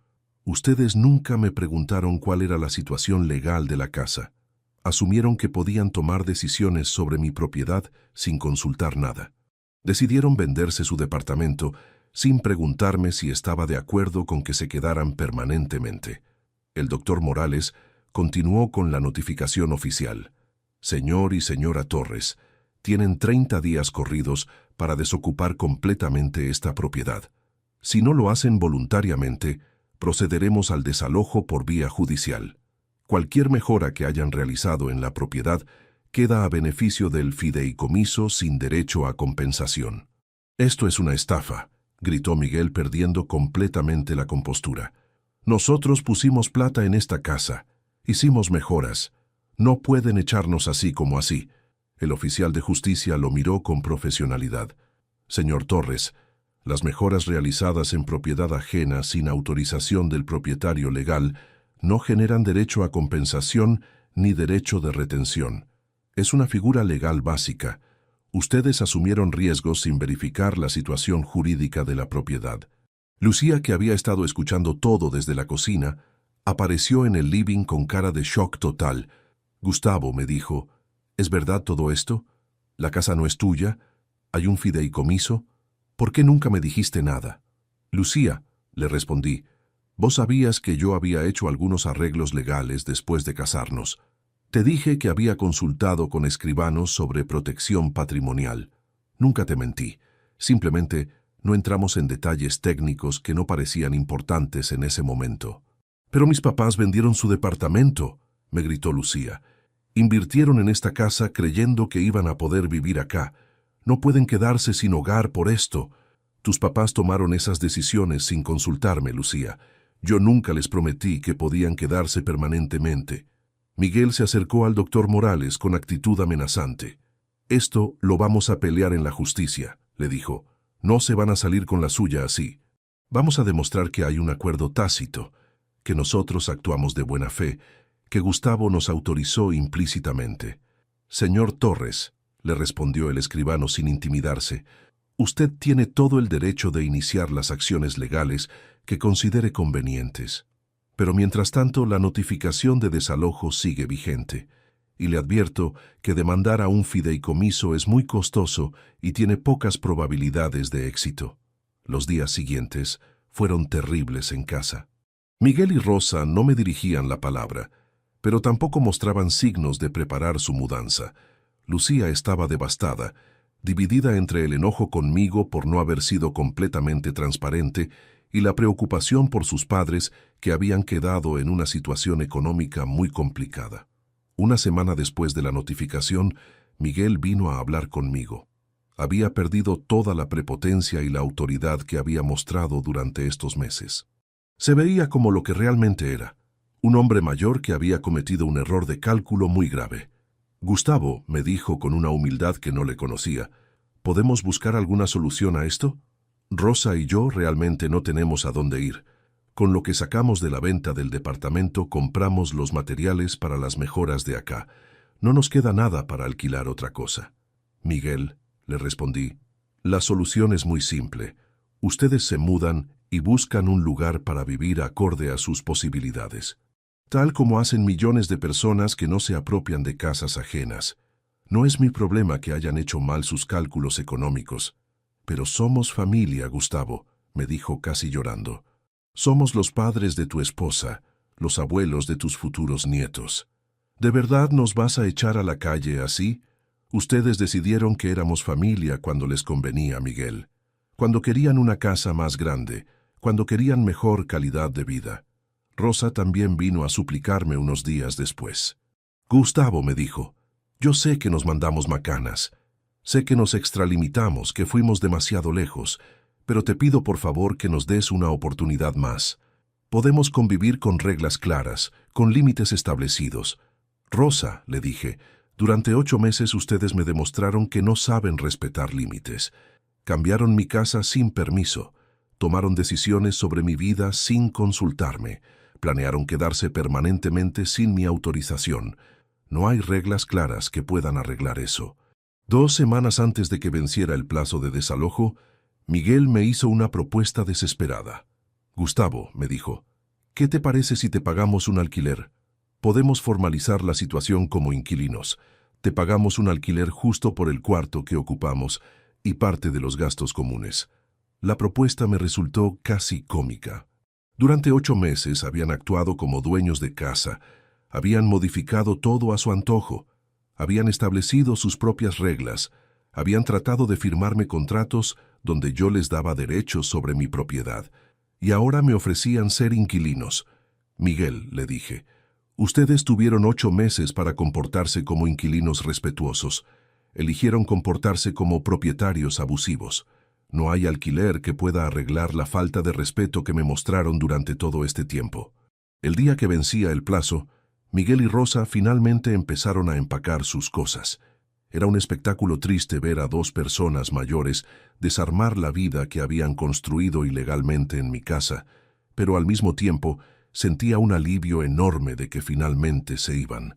Speaker 1: «Ustedes nunca me preguntaron cuál era la situación legal de la casa. Asumieron que podían tomar decisiones sobre mi propiedad sin consultar nada. Decidieron venderse su departamento sin preguntarme si estaba de acuerdo con que se quedaran permanentemente». El doctor Morales Continuó con la notificación oficial. Señor y señora Torres, tienen 30 días corridos para desocupar completamente esta propiedad. Si no lo hacen voluntariamente, procederemos al desalojo por vía judicial. Cualquier mejora que hayan realizado en la propiedad queda a beneficio del fideicomiso sin derecho a compensación. Esto es una estafa, gritó Miguel perdiendo completamente la compostura. Nosotros pusimos plata en esta casa, hicimos mejoras. No pueden echarnos así como así. El oficial de justicia lo miró con profesionalidad. Señor Torres, las mejoras realizadas en propiedad ajena sin autorización del propietario legal no generan derecho a compensación ni derecho de retención. Es una figura legal básica. Ustedes asumieron riesgos sin verificar la situación jurídica de la propiedad. Lucía, que había estado escuchando todo desde la cocina, apareció en el living con cara de shock total. Gustavo, me dijo, ¿es verdad todo esto? ¿La casa no es tuya? ¿Hay un fideicomiso? ¿Por qué nunca me dijiste nada? Lucía, le respondí, vos sabías que yo había hecho algunos arreglos legales después de casarnos. Te dije que había consultado con escribanos sobre protección patrimonial. Nunca te mentí. Simplemente no entramos en detalles técnicos que no parecían importantes en ese momento. Pero mis papás vendieron su departamento, me gritó Lucía. Invirtieron en esta casa creyendo que iban a poder vivir acá. No pueden quedarse sin hogar por esto. Tus papás tomaron esas decisiones sin consultarme, Lucía. Yo nunca les prometí que podían quedarse permanentemente. Miguel se acercó al doctor Morales con actitud amenazante. Esto lo vamos a pelear en la justicia, le dijo. No se van a salir con la suya así. Vamos a demostrar que hay un acuerdo tácito, que nosotros actuamos de buena fe, que Gustavo nos autorizó implícitamente. Señor Torres, le respondió el escribano sin intimidarse, usted tiene todo el derecho de iniciar las acciones legales que considere convenientes. Pero mientras tanto, la notificación de desalojo sigue vigente, y le advierto que demandar a un fideicomiso es muy costoso y tiene pocas probabilidades de éxito. Los días siguientes fueron terribles en casa. Miguel y Rosa no me dirigían la palabra, pero tampoco mostraban signos de preparar su mudanza. Lucía estaba devastada, dividida entre el enojo conmigo por no haber sido completamente transparente y la preocupación por sus padres que habían quedado en una situación económica muy complicada. Una semana después de la notificación, Miguel vino a hablar conmigo. Había perdido toda la prepotencia y la autoridad que había mostrado durante estos meses. Se veía como lo que realmente era, un hombre mayor que había cometido un error de cálculo muy grave. Gustavo, me dijo con una humildad que no le conocía, ¿podemos buscar alguna solución a esto? Rosa y yo realmente no tenemos a dónde ir. Con lo que sacamos de la venta del departamento compramos los materiales para las mejoras de acá. No nos queda nada para alquilar otra cosa. Miguel, le respondí, la solución es muy simple. Ustedes se mudan y buscan un lugar para vivir acorde a sus posibilidades. Tal como hacen millones de personas que no se apropian de casas ajenas. No es mi problema que hayan hecho mal sus cálculos económicos. Pero somos familia, Gustavo, me dijo casi llorando. Somos los padres de tu esposa, los abuelos de tus futuros nietos. ¿De verdad nos vas a echar a la calle así? Ustedes decidieron que éramos familia cuando les convenía, Miguel. Cuando querían una casa más grande, cuando querían mejor calidad de vida. Rosa también vino a suplicarme unos días después. Gustavo, me dijo, yo sé que nos mandamos macanas. Sé que nos extralimitamos, que fuimos demasiado lejos, pero te pido por favor que nos des una oportunidad más. Podemos convivir con reglas claras, con límites establecidos. Rosa, le dije, durante 8 meses ustedes me demostraron que no saben respetar límites. Cambiaron mi casa sin permiso, tomaron decisiones sobre mi vida sin consultarme, planearon quedarse permanentemente sin mi autorización. No hay reglas claras que puedan arreglar eso. 2 semanas antes de que venciera el plazo de desalojo, Miguel me hizo una propuesta desesperada. Gustavo, me dijo, ¿qué te parece si te pagamos un alquiler? Podemos formalizar la situación como inquilinos. Te pagamos un alquiler justo por el cuarto que ocupamos y parte de los gastos comunes. La propuesta me resultó casi cómica. Durante 8 meses habían actuado como dueños de casa, Habían modificado todo a su antojo, habían establecido sus propias reglas, habían tratado de firmarme contratos donde yo les daba derechos sobre mi propiedad, y ahora me ofrecían ser inquilinos. Miguel, le dije, ustedes tuvieron 8 meses para comportarse como inquilinos respetuosos. Eligieron comportarse como propietarios abusivos. No hay alquiler que pueda arreglar la falta de respeto que me mostraron durante todo este tiempo. El día que vencía el plazo, Miguel y Rosa finalmente empezaron a empacar sus cosas. Era un espectáculo triste ver a 2 personas mayores desarmar la vida que habían construido ilegalmente en mi casa, pero al mismo tiempo sentía un alivio enorme de que finalmente se iban.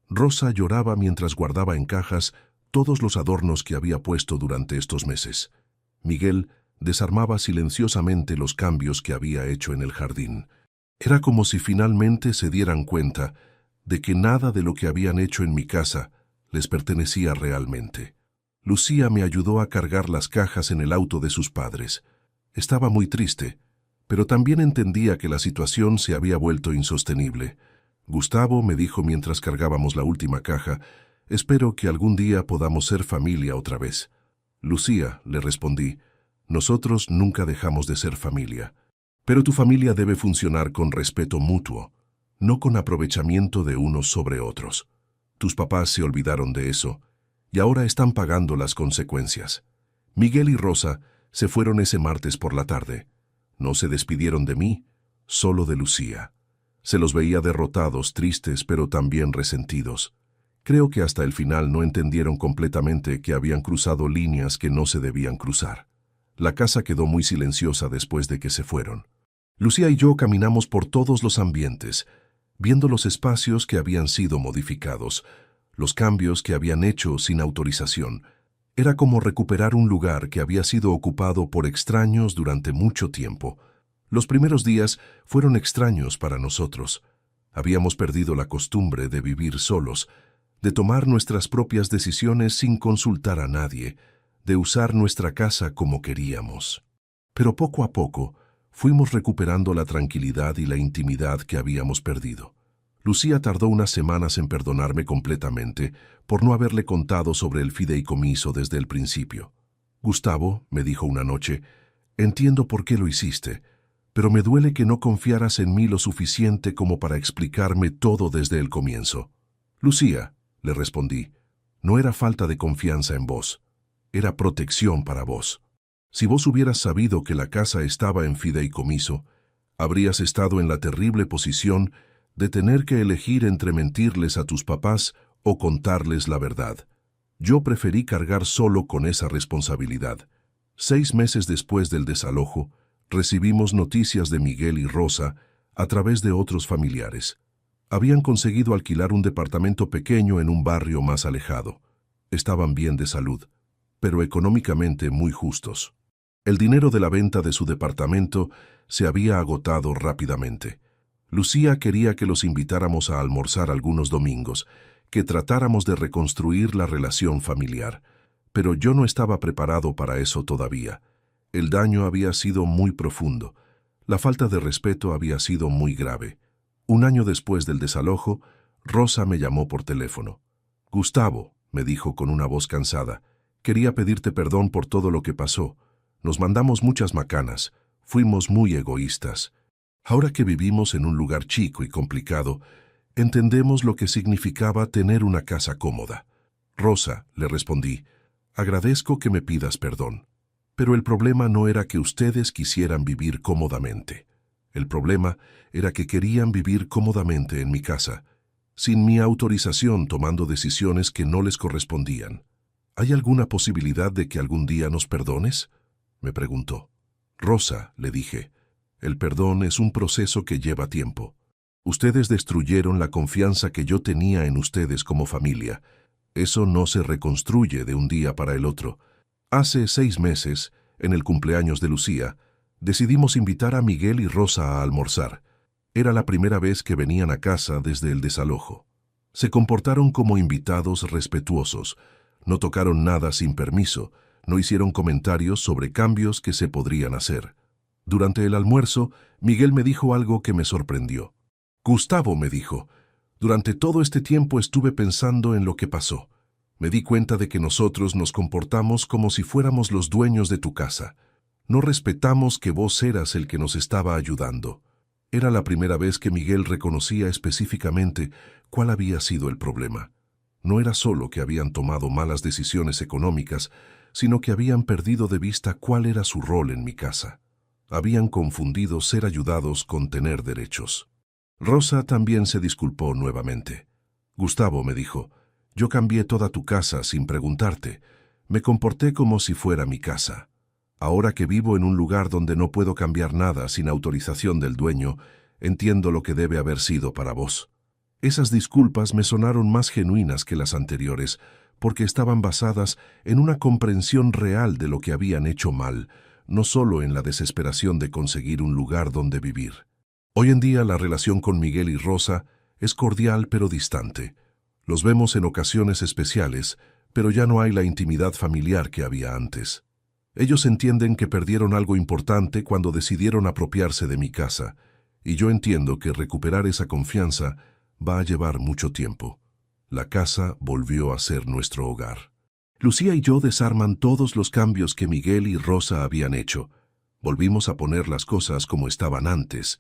Speaker 1: Rosa lloraba mientras guardaba en cajas todos los adornos que había puesto durante estos meses. Miguel desarmaba silenciosamente los cambios que había hecho en el jardín. Era como si finalmente se dieran cuenta de que nada de lo que habían hecho en mi casa les pertenecía realmente. Lucía me ayudó a cargar las cajas en el auto de sus padres. Estaba muy triste, pero también entendía que la situación se había vuelto insostenible. Gustavo me dijo mientras cargábamos la última caja, «Espero que algún día podamos ser familia otra vez». «Lucía», le respondí, «nosotros nunca dejamos de ser familia. Pero tu familia debe funcionar con respeto mutuo, no con aprovechamiento de unos sobre otros. Tus papás se olvidaron de eso, y ahora están pagando las consecuencias». Miguel y Rosa se fueron ese martes por la tarde. No se despidieron de mí, solo de Lucía. Se los veía derrotados, tristes, pero también resentidos. Creo que hasta el final no entendieron completamente que habían cruzado líneas que no se debían cruzar. La casa quedó muy silenciosa después de que se fueron. Lucía y yo caminamos por todos los ambientes, viendo los espacios que habían sido modificados, los cambios que habían hecho sin autorización. Era como recuperar un lugar que había sido ocupado por extraños durante mucho tiempo. Los primeros días fueron extraños para nosotros. Habíamos perdido la costumbre de vivir solos, de tomar nuestras propias decisiones sin consultar a nadie, de usar nuestra casa como queríamos. Pero poco a poco fuimos recuperando la tranquilidad y la intimidad que habíamos perdido. Lucía tardó unas semanas en perdonarme completamente por no haberle contado sobre el fideicomiso desde el principio. «Gustavo», me dijo una noche, «entiendo por qué lo hiciste, pero me duele que no confiaras en mí lo suficiente como para explicarme todo desde el comienzo». «Lucía», le respondí, «no era falta de confianza en vos, era protección para vos. Si vos hubieras sabido que la casa estaba en fideicomiso, habrías estado en la terrible posición de tener que elegir entre mentirles a tus papás o contarles la verdad. Yo preferí cargar solo con esa responsabilidad». 6 meses después del desalojo, recibimos noticias de Miguel y Rosa a través de otros familiares. Habían conseguido alquilar un departamento pequeño en un barrio más alejado. Estaban bien de salud, pero económicamente muy justos. El dinero de la venta de su departamento se había agotado rápidamente. Lucía quería que los invitáramos a almorzar algunos domingos, que tratáramos de reconstruir la relación familiar. Pero yo no estaba preparado para eso todavía. El daño había sido muy profundo. La falta de respeto había sido muy grave. Un año después del desalojo, Rosa me llamó por teléfono. «Gustavo», me dijo con una voz cansada, «quería pedirte perdón por todo lo que pasó. Nos mandamos muchas macanas, fuimos muy egoístas. Ahora que vivimos en un lugar chico y complicado, entendemos lo que significaba tener una casa cómoda». «Rosa», le respondí, «agradezco que me pidas perdón. Pero el problema no era que ustedes quisieran vivir cómodamente. El problema era que querían vivir cómodamente en mi casa, sin mi autorización, tomando decisiones que no les correspondían. ¿Hay alguna posibilidad de que algún día nos perdones?», me preguntó. «Rosa», le dije, «el perdón es un proceso que lleva tiempo. Ustedes destruyeron la confianza que yo tenía en ustedes como familia. Eso no se reconstruye de un día para el otro». Hace 6 meses, en el cumpleaños de Lucía, decidimos invitar a Miguel y Rosa a almorzar. Era la primera vez que venían a casa desde el desalojo. Se comportaron como invitados respetuosos, no tocaron nada sin permiso, no hicieron comentarios sobre cambios que se podrían hacer. Durante el almuerzo, Miguel me dijo algo que me sorprendió. «Gustavo», me dijo, Durante todo este tiempo estuve pensando en lo que pasó. Me di cuenta de que nosotros nos comportamos como si fuéramos los dueños de tu casa. No respetamos que vos eras el que nos estaba ayudando. Era la primera vez que Miguel reconocía específicamente cuál había sido el problema. No era solo que habían tomado malas decisiones económicas, sino que habían perdido de vista cuál era su rol en mi casa. Habían confundido ser ayudados con tener derechos. Rosa también se disculpó nuevamente. Gustavo, me dijo, yo cambié toda tu casa sin preguntarte. Me comporté como si fuera mi casa. Ahora que vivo en un lugar donde no puedo cambiar nada sin autorización del dueño, entiendo lo que debe haber sido para vos. Esas disculpas me sonaron más genuinas que las anteriores, porque estaban basadas en una comprensión real de lo que habían hecho mal, no solo en la desesperación de conseguir un lugar donde vivir. Hoy en día la relación con Miguel y Rosa es cordial pero distante. Los vemos en ocasiones especiales, pero ya no hay la intimidad familiar que había antes. Ellos entienden que perdieron algo importante cuando decidieron apropiarse de mi casa, y yo entiendo que recuperar esa confianza va a llevar mucho tiempo. La casa volvió a ser nuestro hogar. Lucía y yo desarman todos los cambios que Miguel y Rosa habían hecho. Volvimos a poner las cosas como estaban antes.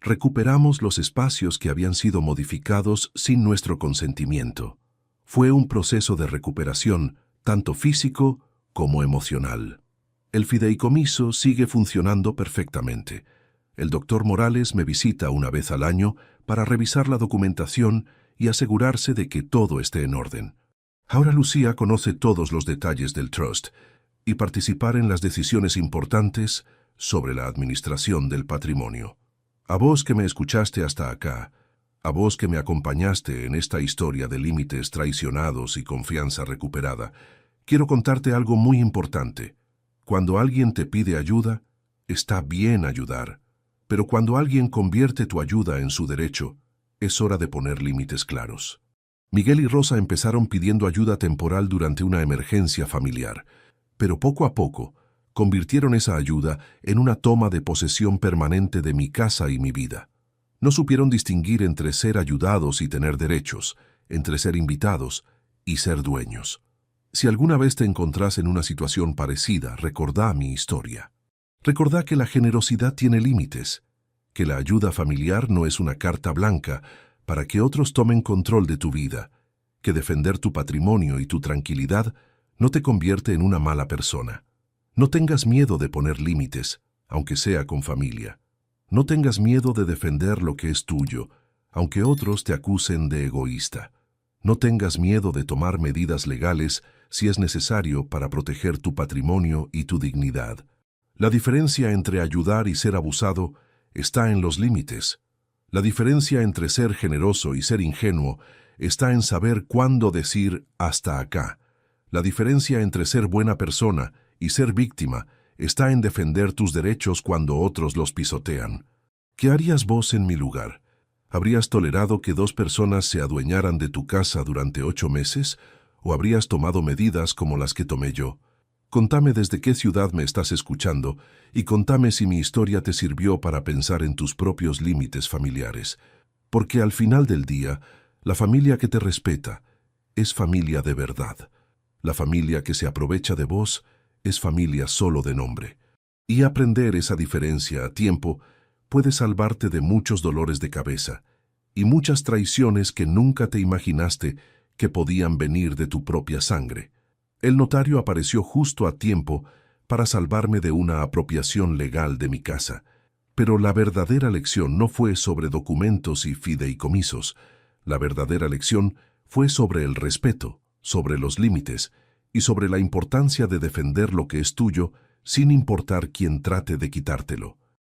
Speaker 1: Recuperamos los espacios que habían sido modificados sin nuestro consentimiento. Fue un proceso de recuperación, tanto físico como emocional. El fideicomiso sigue funcionando perfectamente. El doctor Morales me visita una vez al año para revisar la documentación y asegurarse de que todo esté en orden. Ahora Lucía conoce todos los detalles del trust y participar en las decisiones importantes sobre la administración del patrimonio. A vos que me escuchaste hasta acá, a vos que me acompañaste en esta historia de límites traicionados y confianza recuperada, quiero contarte algo muy importante. Cuando alguien te pide ayuda, está bien ayudar, pero cuando alguien convierte tu ayuda en su derecho, es hora de poner límites claros. Miguel y Rosa empezaron pidiendo ayuda temporal durante una emergencia familiar, pero poco a poco convirtieron esa ayuda en una toma de posesión permanente de mi casa y mi vida. No supieron distinguir entre ser ayudados y tener derechos, entre ser invitados y ser dueños. Si alguna vez te encontrás en una situación parecida, recordá mi historia. Recordá que la generosidad tiene límites, que la ayuda familiar no es una carta blanca para que otros tomen control de tu vida, que defender tu patrimonio y tu tranquilidad no te convierte en una mala persona. No tengas miedo de poner límites, aunque sea con familia. No tengas miedo de defender lo que es tuyo, aunque otros te acusen de egoísta. No tengas miedo de tomar medidas legales si es necesario para proteger tu patrimonio y tu dignidad. La diferencia entre ayudar y ser abusado está en los límites. La diferencia entre ser generoso y ser ingenuo está en saber cuándo decir hasta acá. La diferencia entre ser buena persona y ser víctima está en defender tus derechos cuando otros los pisotean. ¿Qué harías vos en mi lugar? ¿Habrías tolerado que dos personas se adueñaran de tu casa durante 8 meses? ¿O habrías tomado medidas como las que tomé yo? Contame desde qué ciudad me estás escuchando y contame si mi historia te sirvió para pensar en tus propios límites familiares. Porque al final del día, la familia que te respeta es familia de verdad. La familia que se aprovecha de vos es familia solo de nombre. Y aprender esa diferencia a tiempo puede salvarte de muchos dolores de cabeza y muchas traiciones que nunca te imaginaste que podían venir de tu propia sangre. El notario apareció justo a tiempo para salvarme de una apropiación legal de mi casa, pero la verdadera lección no fue sobre documentos y fideicomisos. La verdadera lección fue sobre el respeto, sobre los límites y sobre la importancia de defender lo que es tuyo sin importar quién trate de quitártelo.